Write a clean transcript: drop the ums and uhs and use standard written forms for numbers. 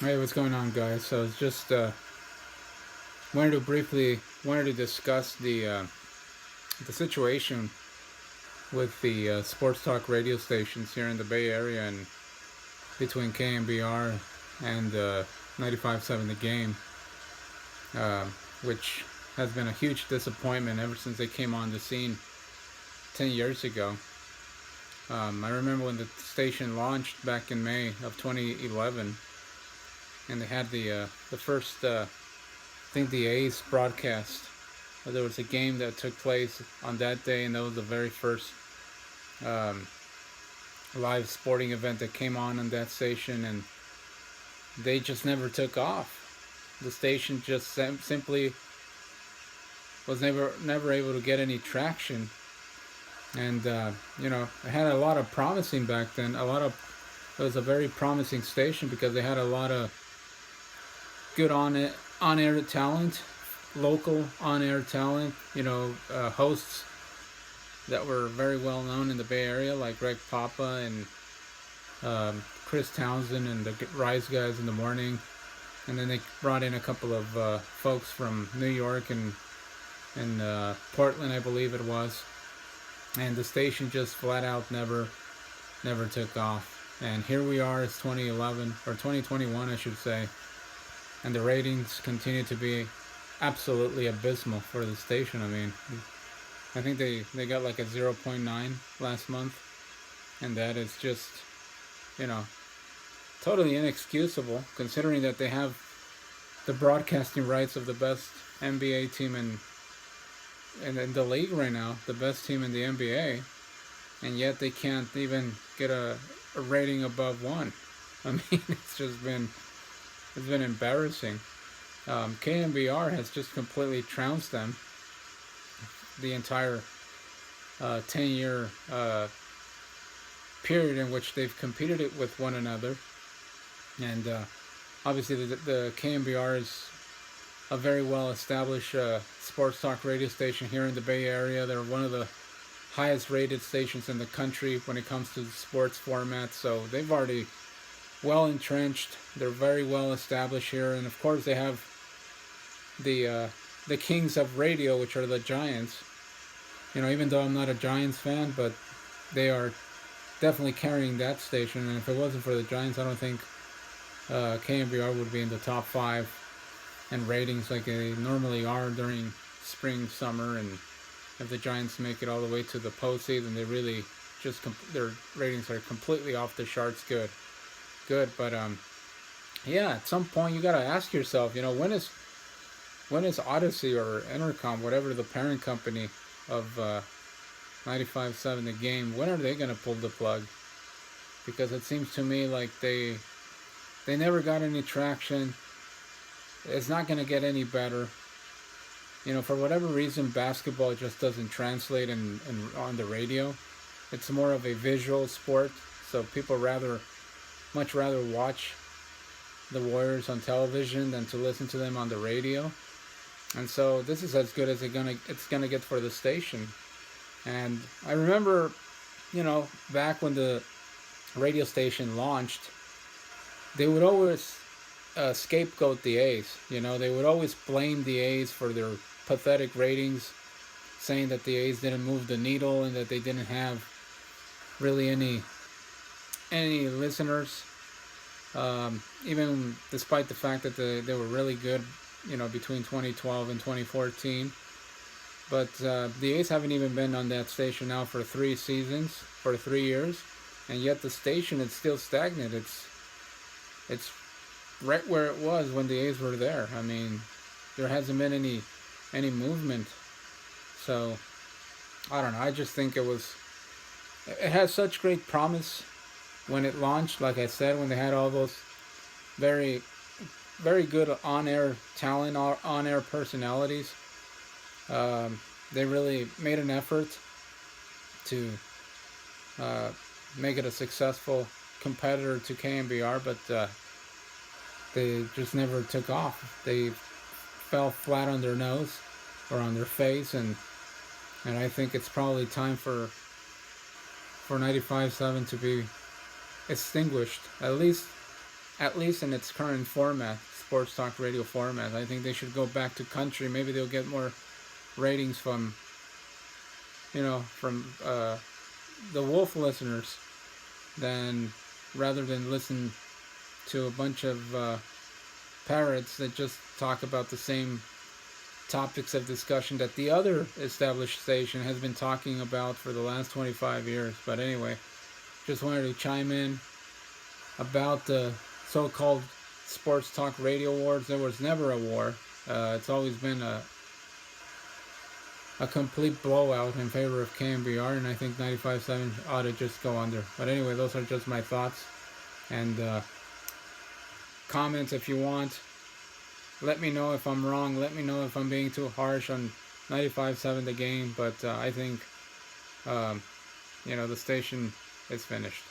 Hey, what's going on, guys? So, it's just wanted to discuss the situation with the sports talk radio stations here in the Bay Area and between KNBR and 95.7 The Game, uh, which has been a huge disappointment ever since they came on the scene 10 years ago. I remember when the station launched back in May of 2011, and they had the first I think the A's broadcast. There was a game that took place on that day, and that was the very first um, live sporting event that came on that station, and they just never took off. The station just simply was never able to get any traction, and it had a lot of promising back then. It was a very promising station because they had a lot of good on air talent, local on air talent. Hosts that were very well known in the Bay Area, like Greg Papa and Chris Townsend and the Rise Guys in the morning. And then they brought in a couple of folks from New York and Portland, I believe it was. And the station just flat out never took off. And here we are, it's 2011 or 2021, I should say, and the ratings continue to be absolutely abysmal for the station. I mean, I think they got like a zero point 0.9 last month, and that is just, you know, totally inexcusable considering that they have the broadcasting rights of the best NBA team in the league right now, the best team in the NBA, and yet they can't even get a rating above 1. I mean, it's been embarrassing. KNBR has just completely trounced them the entire 10-year period in which they've competed it with one another. And obviously the KNBR is a very well established sports talk radio station here in the Bay Area. They're one of the highest rated stations in the country when it comes to the sports format. So they've already well entrenched. They're very well established here, and of course they have the kings of radio, which are the Giants. Even though I'm not a Giants fan, but they are definitely carrying that station. And if it wasn't for the Giants, I don't think KNBR would be in the top 5 in ratings like they normally are during spring, summer, and if the Giants make it all the way to the postseason, they really just their ratings are completely off the charts good. But yeah, at some point you gotta ask yourself, when is Audacy or Intercom, whatever the parent company of 95.7 The Game, when are they gonna pull the plug? Because it seems to me like they never got any traction. It's not gonna get any better. For whatever reason, basketball just doesn't translate in on the radio. It's more of a visual sport, so people much rather watch the Warriors on television than to listen to them on the radio. And so this is as good as it's gonna get for the station. And I remember, back when the radio station launched, they would always scapegoat the A's. They would always blame the A's for their pathetic ratings, saying that the A's didn't move the needle and that they didn't have really any listeners, even despite the fact that they were really good, between 2012 and 2014. But the A's haven't even been on that station now for 3 seasons, for 3 years, and yet the station is still stagnant. It's right where it was when the A's were there. I mean, there hasn't been any movement. So I don't know. I just think it has such great promise when it launched. Like I said, when they had all those very, very good on-air talent, on-air personalities, they really made an effort to make it a successful competitor to KNBR, but they just never took off. They fell flat on their nose or on their face, and I think it's probably time for 95.7 to be extinguished, at least at least in its current format, sports talk radio format. I think they should go back to country. Maybe they'll get more ratings from, from the Wolf listeners, than rather than listen to a bunch of parrots that just talk about the same topics of discussion that the other established station has been talking about for the last 25 years. But anyway, just wanted to chime in about the so-called sports talk radio wars. There was never a war. It's always been a complete blowout in favor of KNBR, and I think 95.7 ought to just go under. But anyway, those are just my thoughts. And comments if you want. Let me know if I'm wrong. Let me know if I'm being too harsh on 95.7 the game. But I think, the station is finished.